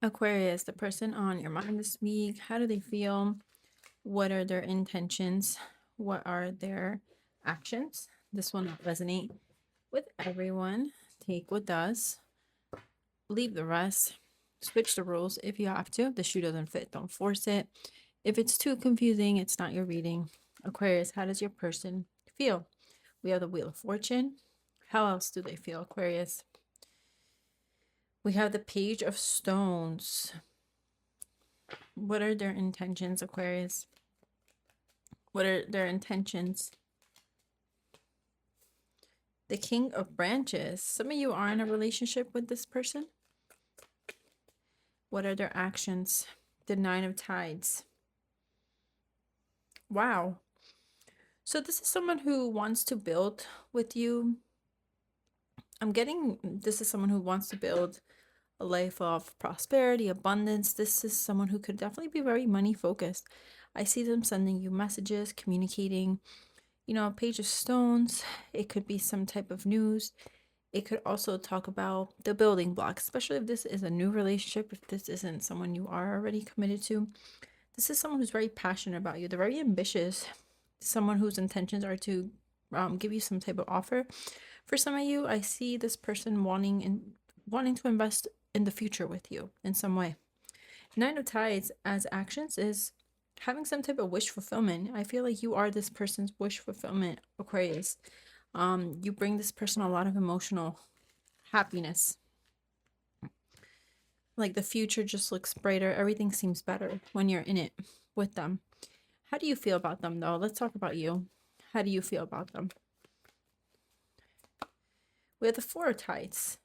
Aquarius, the person on your mind this week, how do they feel? What are their intentions? What are their actions? This will not resonate with everyone. Take what does, leave the rest. Switch the rules if you have to. If the shoe doesn't fit, don't force it. If it's too confusing, it's not your reading. Aquarius, how does your person feel? We have the Wheel of Fortune. How else do they feel, Aquarius? We have the Page of Stones. What are their intentions, Aquarius? What are their intentions? The King of Branches. Some of you are in a relationship with this person. What are their actions? The Nine of Tides. Wow. So this is someone who wants to build with you. I'm getting this is someone who wants to build a life of prosperity, abundance. This is someone who could definitely be very money focused. I see them sending you messages, communicating. A Page of Stones. It could be some type of news. It could also talk about the building blocks, especially if this is a new relationship, if this isn't someone you are already committed to. This is someone who's very passionate about you. They're very ambitious. Someone whose intentions are to give you some type of offer. For some of you, I see this person wanting to invest in the future with you in some way. Nine of Tides as actions is having some type of wish fulfillment. I feel like you are this person's wish fulfillment, Aquarius. You bring this person a lot of emotional happiness. Like the future just looks brighter. Everything seems better when you're in it with them. How do you feel about them, though? Let's talk about you. How do you feel about them? We have the Four of Tides.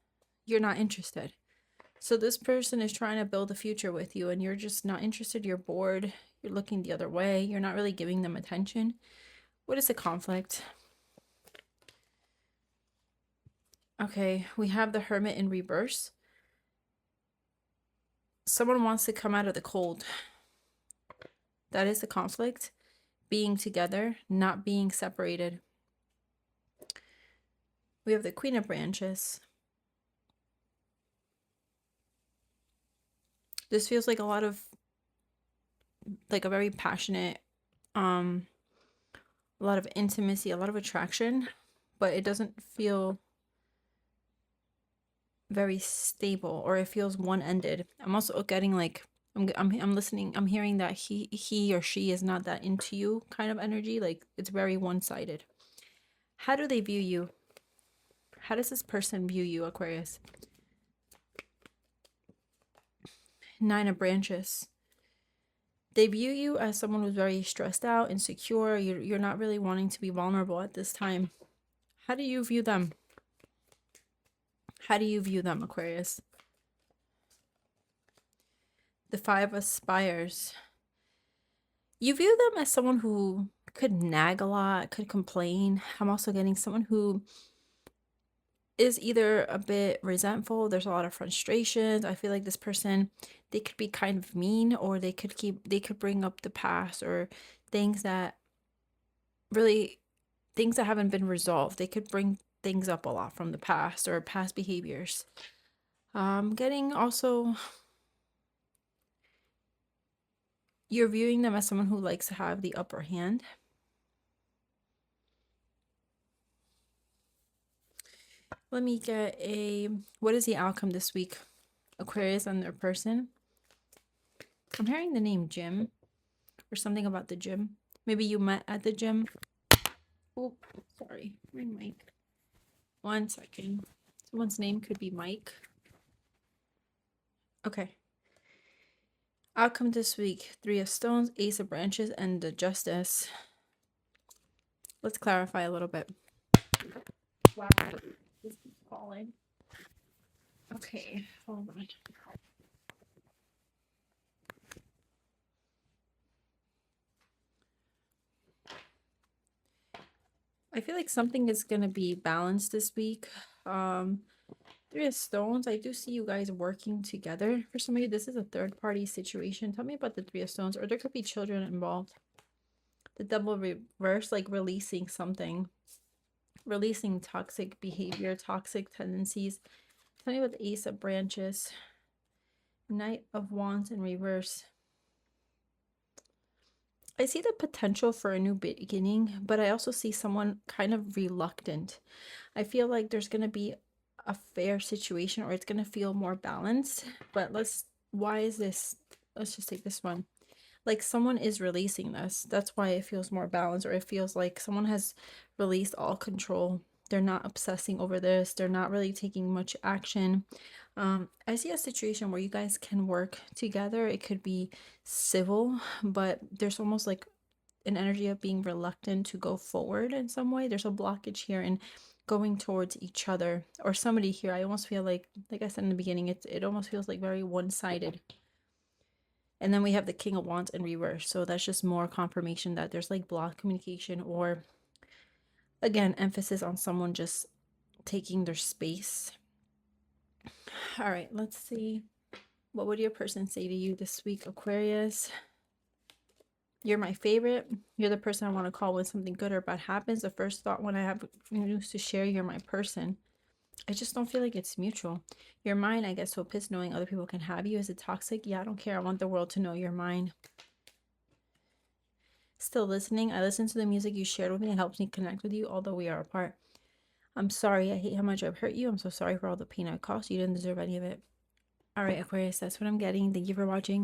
You're not interested. So this person is trying to build a future with you and you're just not interested. You're bored. You're looking the other way. You're not really giving them attention. What is the conflict? Okay, we have the Hermit in reverse. Someone wants to come out of the cold. That is the conflict. Being together, not being separated. We have the Queen of Branches. This feels like a very passionate, a lot of intimacy, a lot of attraction, but it doesn't feel very stable, or it feels one-ended. I'm also getting like I'm listening, I'm hearing that he or she is not that into you kind of energy, like it's very one-sided. How do they view you? How does this person view you, Aquarius? Nine of Branches. They view you as someone who's very stressed out, insecure. You're not really wanting to be vulnerable at this time. How do you view them? How do you view them, Aquarius? The Five of Spires. You view them as someone who could nag a lot, could complain. I'm also getting someone who is either a bit resentful. There's a lot of frustrations. I feel like this person, they could be kind of mean, or they could bring up the past, or things that haven't been resolved. They could bring things up a lot from the past or past behaviors. Getting also, you're viewing them as someone who likes to have the upper hand. Let me get what is the outcome this week? Aquarius and their person. I'm hearing the name Jim or something about the gym. Maybe you met at the gym. Oh, sorry. My mic. 1 second. Someone's name could be Mike. Okay. Outcome this week. 3 of Stones, Ace of Branches, and the Justice. Let's clarify a little bit. Wow. This is falling. Okay, hold on. I feel like something is going to be balanced this week. 3 of Stones, I do see you guys working together. For some of you, this is a third party situation. Tell me about the 3 of Stones, or there could be children involved. The Double Reverse, like releasing something. Releasing toxic behavior, toxic tendencies. Tell me about the Ace of Branches. Knight of Wands in reverse. I see the potential for a new beginning, but I also see someone kind of reluctant. I feel like there's going to be a fair situation, or it's going to feel more balanced. But why is this? Let's just take this one. Like someone is releasing this. That's why it feels more balanced, or it feels like someone has released all control. They're not obsessing over this. They're not really taking much action. I see a situation where you guys can work together. It could be civil, but there's almost like an energy of being reluctant to go forward in some way. There's a blockage here in going towards each other or somebody here. I almost feel like I said in the beginning, it almost feels like very one-sided. And then we have the King of Wands in reverse. So that's just more confirmation that there's like blocked communication, or again, emphasis on someone just taking their space. All right, let's see. What would your person say to you this week, Aquarius? You're my favorite. You're the person I want to call when something good or bad happens. The first thought when I have news to share, you're my person. I just don't feel like it's mutual. You're mine. I get so pissed knowing other people can have you. Is it toxic? Yeah, I don't care. I want the world to know you're mine. Still listening. I listen to the music you shared with me. It helps me connect with you, although we are apart. I'm sorry. I hate how much I've hurt you. I'm so sorry for all the pain I caused. You didn't deserve any of it. All right, Aquarius, that's what I'm getting. Thank you for watching.